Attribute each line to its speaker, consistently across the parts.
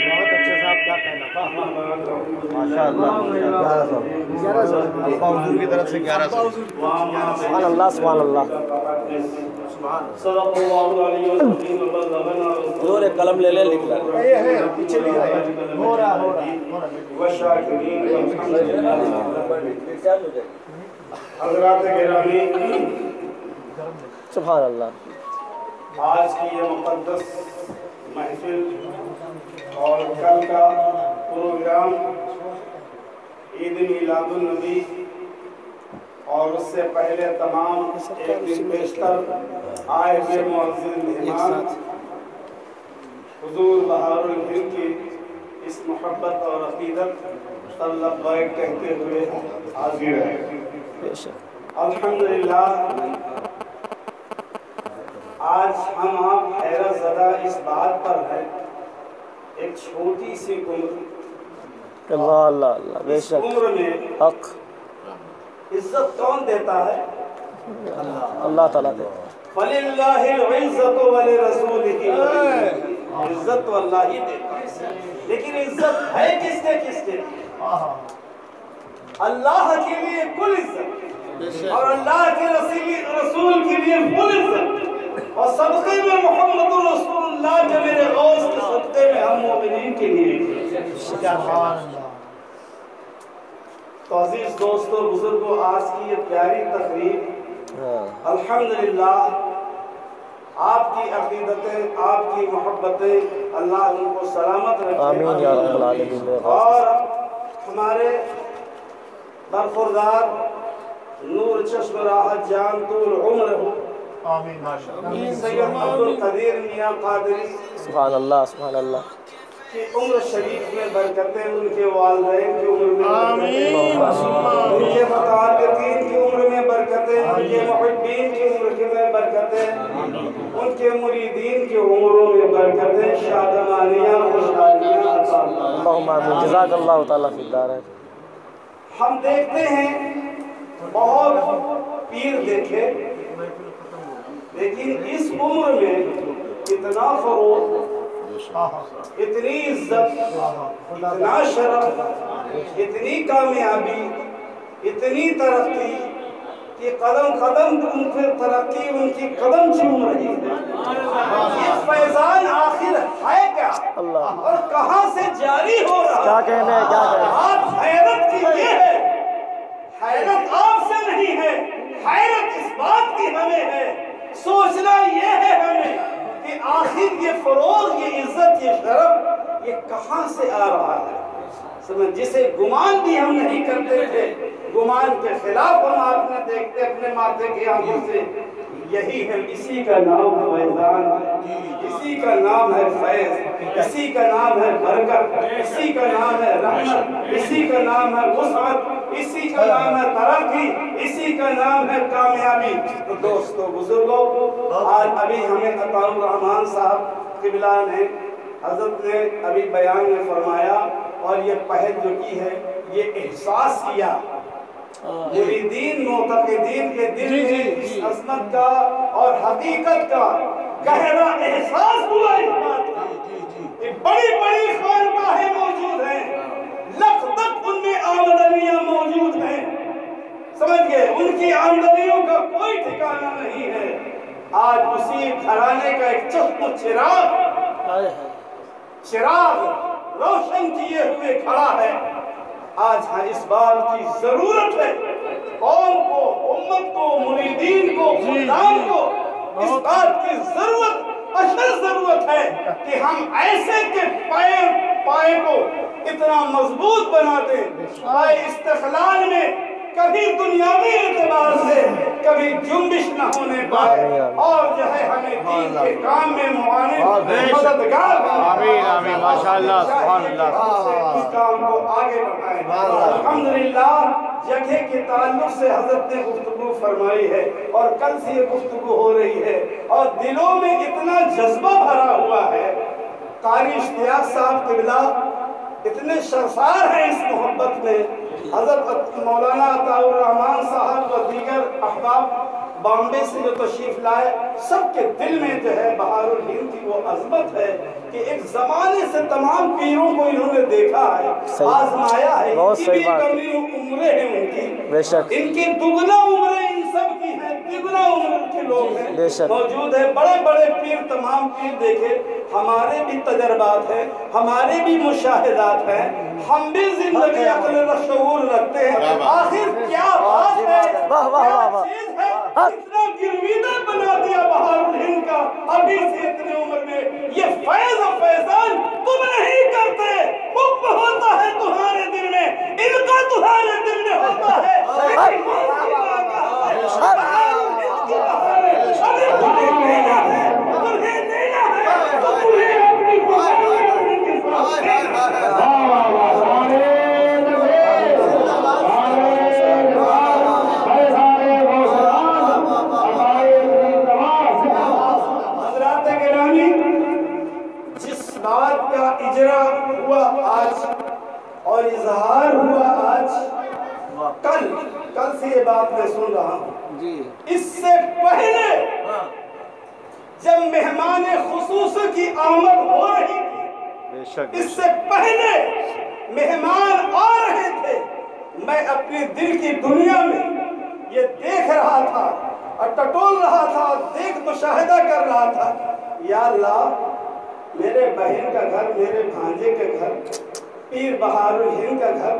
Speaker 1: بہت اچھے صاحب، کیا کہنا،
Speaker 2: ماشاء اللہ 1100 ابا حضور کی طرف سے 1100.
Speaker 1: سبحان اللہ سبحان اللہ.
Speaker 3: حضور ایک قلم لے لے، لکھ لے.
Speaker 1: پیچھے لکھ رہے ہیں. ہو رہا
Speaker 4: حضرات گرامی،
Speaker 1: سبحان اللہ.
Speaker 4: آج کی یہ مقدس محفل اور کل کا پروگرام عید میلاد النبی اور اس سے پہلے تمام ایک دن بیشتر آئے ہوئے معزز مہمان حضور بہار الہند کی اس محبت اور عقیدت پر لبیک کہتے ہوئے حاضر ہے. الحمدللہ آج ہم آپ حیرت زدہ اس بات پر ہیں، ایک چھوٹی سی عمر،
Speaker 1: اللہ اللہ اللہ، بے
Speaker 4: اس
Speaker 1: شک
Speaker 4: عمر میں
Speaker 1: حق
Speaker 4: عزت کون دیتا ہے؟
Speaker 1: اللہ تعالیٰ دے.
Speaker 4: فَلِلَّهِ الْعِزَّةُ وَلِرَسُولِهِ. عزت تو اللہ ہی دیتا ہے، لیکن عزت ہے کس کے لیے؟ اللہ کے لیے کل عزت اور اللہ کے رسول کے لیے فل عزت، اور صدقے میں محمد رسول اللہ کے میرے غوث کے صدقے میں ہم مومنین کے لیے. تو عزیز دوستو بزرگوں، آج کی یہ پیاری تقریب الحمدللہ آپ کی عقیدتیں، آپ کی محبتیں اللہ ان کو سلامت رکھے.
Speaker 1: آمین یا رب العالمین.
Speaker 4: اور ہمارے برخوردار نور چشم راحت جان طول عمر ہو سید عبدالقدیر میاں قادری
Speaker 1: سبحان اللہ سبحان اللہ.
Speaker 4: کی عمر شریف میں برکتیں، ان کے والدین کی عمر میں برکتیں، ان کے متعلقین کی عمر میں برکتیں، ان کے محبین کی عمر میں برکتیں، ان کے مریدین کی عمروں میں برکتیں، شادمانیاں خوشحالیاں عطا فرمائے.
Speaker 1: اللہم آمین. جزاک اللہ تعالیٰ فی الدارین.
Speaker 4: ہم دیکھتے ہیں بہت پیر دیکھے، لیکن اس عمر میں اتنا فروغ، اتنی عزت، اتنا شرف، اتنی کامیابی، اتنی ترقی کہ قدم قدم ان کی ترقی ان کی قدم چوم رہی ہے. یہ فیضان آخر ہے کیا اور کہاں سے جاری ہو رہا ہے؟
Speaker 1: کیا کہنا ہے، کیا کہنا ہے؟
Speaker 4: بات حیرت کی یہ ہے، حیرت آپ سے نہیں ہے، حیرت اس بات کی ہمیں ہے، سوچنا یہ ہے ہمیں کہ آخر یہ فروغ، یہ عزت، یہ شرف یہ کہاں سے آ رہا ہے. سمجھ، جسے گمان بھی ہم نہیں کرتے تھے، گمان کے خلاف ہم آپ نے دیکھتے اپنے ماتھے کی آنکھوں سے، یہی ہے. اسی کا نام فیضان ہے، اسی کا نام ہے فیض، اسی کا نام ہے برکت، اسی کا نام ہے رحمت، اسی کا نام ہے وسعت، اسی کا نام ہے ترقی، اسی کا نام ہے کامیابی. تو دوستو بزرگوں، آج ابھی ہمیں عطا الرحمان صاحب قبلہ نے، حضرت نے ابھی بیان میں فرمایا اور یہ پہل جو کی ہے، یہ احساس کیا مریدین معتقدین کے دل میں اس عظمت کا اور حقیقت کا گہرا احساس ہوا. اس بات کا بڑی بڑی خانقاہیں موجود ہیں، لکھ تک ان میں آمدنیاں موجود ہیں، سمجھ گئے، ان کی آمدنیوں کا کوئی ٹھکانہ نہیں ہے. آج اسی گھرانے کا ایک چشم چراغ روشن کیے ہوئے کھڑا ہے. آج ہاں اس بات کی ضرورت ہے، قوم کو، امت کو، مریدین کو، خدام کو اس بات کی ضرورت، اشد ضرورت ہے کہ ہم ایسے کے پائے کو اتنا مضبوط بنا دیں، پائے استقلال میں کبھی دنیاوی اعتبار سے کبھی جنبش نہ ہونے پائے، اور جو ہے ہمیں دین کے کام میں معاون مددگار
Speaker 2: آمین آمین. ماشاءاللہ سبحان اللہ.
Speaker 4: اس کام کو آگے بڑھائیں. الحمدللہ جگہ کے تعلق سے حضرت نے گفتگو فرمائی ہے اور کل سے یہ گفتگو ہو رہی ہے اور دلوں میں اتنا جذبہ بھرا ہوا ہے. قاری اشتیاق صاحب قبلہ اتنے شرفار ہیں اس محبت میں، حضرت مولانا عطا الرحمان صاحب و دیگر احباب बॉम्बे से जो तशरीफ लाए, सबके दिल में जो है बहारुल हिंद की वो अजमत है कि एक जमाने से तमाम पीरों को इन्होंने देखा है, आजमाया है।
Speaker 1: बहुत
Speaker 4: इनकी
Speaker 1: सही
Speaker 4: भी
Speaker 1: बात।
Speaker 4: कमरी उम्रें हैं उनकी,
Speaker 1: बेशक
Speaker 4: इनकी दुगना उम्रें इन सब की हैं, तिगुना उम्र के लोग हैं
Speaker 1: बेशक।
Speaker 4: मौजूद है। बड़े बड़े पीर, तमाम पीर देखे, हमारे भी तजर्बात हैं, हमारे भी मुशाहिदात हैं, हम भी जिंदगी अक्ल व शऊर रखते हैं। आखिर क्या बात है,
Speaker 1: वाह, वाह,
Speaker 4: क्या
Speaker 1: वाह, वाह।
Speaker 4: चीज है, इतना गिरवीदा बना दिया बहारुल हिंद का अभी से इतने उम्र में। ये फैज़ और फैज़ान तुम नहीं करते, हुक्म होता है तुम्हारे दिल में, इनका तुम्हारे दिल में होता है। लेकिन तुम्हें लेना है तो तुम्हें अपनी खुशी के हज़रात गिरामी, जिस बात का इजरा हुआ आज और इजहार हुआ आज, कल से ये बात मैं सुन रहा हूँ। इससे पहले जब मेहमान खुसूस की आमद हो रही थी, इससे पहले मेहमान आ रहे थे, मैं अपने दिल की दुनिया में ये देख रहा था और टटोल रहा था, देख मुशाहिदा कर रहा था, या अल्लाह, मेरे बहन का घर, मेरे भांजे के घर, पीर बहारुल हिंद का घर,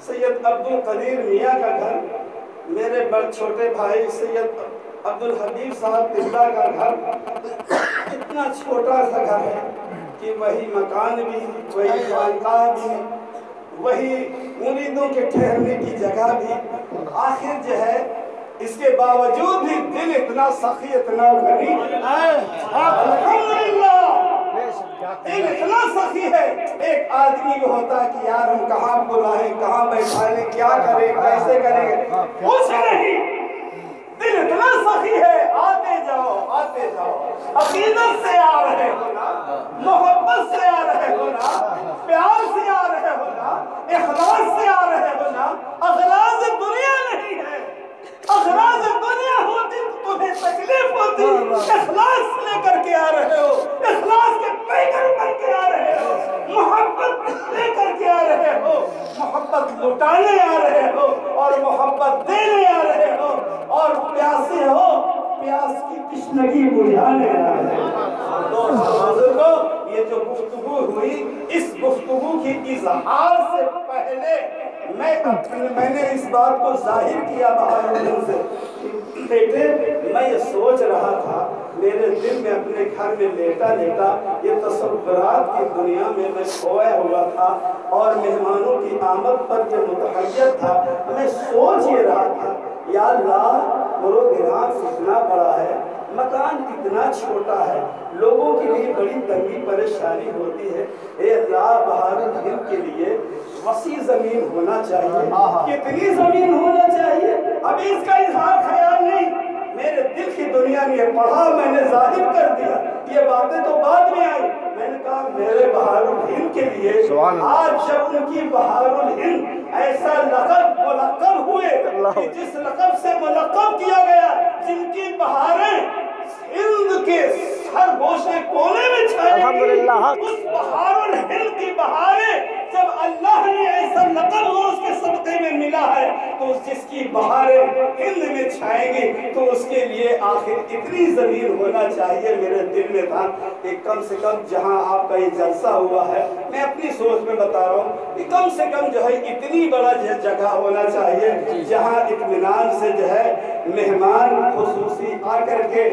Speaker 4: सैयद अब्दुल कदीर मियाँ का घर, मेरे बड़े छोटे भाई सैयद अब्दुल हबीब साहब तिल्ला का घर, इतना छोटा सा घर है कि वही मकान भी, वही खानकाह भी, वही मुरीदों के ठहरने की जगह भी। आखिर जो है, इसके बावजूद भी दिल इतना सखी, इतना गनी, अल्हम्दुलिल्लाह, दिल इतना सखी है। एक आदमी को होता है कि यार हम कहाँ बुलाएं, कहाँ बैठाएं, क्या करें, कैसे करेंगे, कुछ नहीं। दिल इतना सखी है, आते जाओ, अकीदत से आ रहे हो ना, मोहब्बत से आ रहे हो ना, प्यार से आ रहे हो ना, इखलास से आ रहे हो ना। अगराज़ दुनिया नहीं है, अगराज़ दुनिया होती तो तुम्हें तकलीफ होती, इखलास लेकर के आ रहे हो, इखलास के पैकर बन के आ रहे हो, मोहब्बत लेकर के आ रहे हो, मोहब्बत लुटाने आ रहे हो और मोहब्बत देने आ रहे हो, और प्यासे हो, प्यास की तृष्णगी बुझाने आ रहे हो। दोस्तों, ये जो गुफ्तगू हुई, इस गुफ्तगू की इजहार से पहले मैंने इस बात को जाहिर किया बहारुल से, बेटे मैं ये सोच रहा था, मेरे दिल में अपने घर में लेटा लेटा ये तसव्वुरात की दुनिया में मैं खोया हुआ था और मेहमानों की आमद पर ये मुतहय्यर था। मैं सोच ये रहा था, या अल्लाह, प्रोग्राम इतना बड़ा है, मकान इतना छोटा है, लोगों के लिए बड़ी तंगी परेशानी होती है। ए अल्लाह, बहारुल हिंद के लिए वसी जमीन होना चाहिए, कितनी जमीन होना चाहिए, अभी इसका इजहार ख्याल नहीं, मेरे दिल की दुनिया में पढ़ा, मैंने जाहिर कर दिया। ये बातें तो बाद में आई। मैंने कहा मेरे बहारुल हिंद के लिए आज जब उनकी बहारुल हिंद ऐसा मुलक़ब हुए कि जिस लक़ब से मुलक़ब किया गया, जिनकी बहारें हिंद के हर गोशे कोने में छाएंगी, उस बहारुल हिंद की बहारें जब अल्लाह ने ऐसा लक़ब उसके सदक़े में मिला है, तो जिसकी बहारें हिंद में छाएंगी, तो उसके लिए आखिर इतनी ज़मीन होना चाहिए। मेरे दिल में था कि कम से कम जहां आपका ये जलसा हुआ है, मैं अपनी सोच में बता रहा हूँ कि कम से कम जो है इतनी बड़ा जगह होना चाहिए जहां इत्मीनान से जो है मेहमान खुसूसी आकर के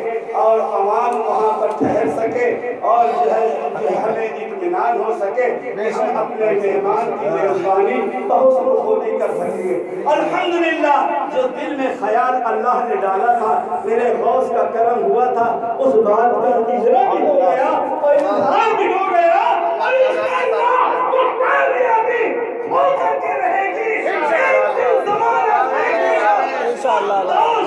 Speaker 4: और अवाम वहाँ पर ठहर सके और जो है हमें इत्मीनान हो सके, हम अपने मेहमान की मेहरबानी बहुत बखूबी कर सकेंगे। अल्हम्दुलिल्लाह, जो दिल में ख्याल अल्लाह ने डाला था, मेरे गौस का करम हुआ था, उस बात का इजरा भी हो गया और इजहार भी हो गया और इंशाअल्लाह वो कामयाबी हो करके रहेगी।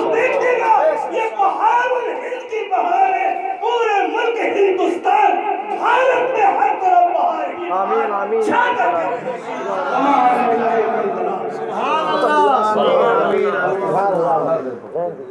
Speaker 4: देखिएगा, ये बहारुल हिंद की बहार है, पूरे मुल्क हिंदुस्तान, भारत में हर तरफ बहार ही
Speaker 1: आमीन, आमीन।
Speaker 4: छा करके रहेगी।
Speaker 1: اللہ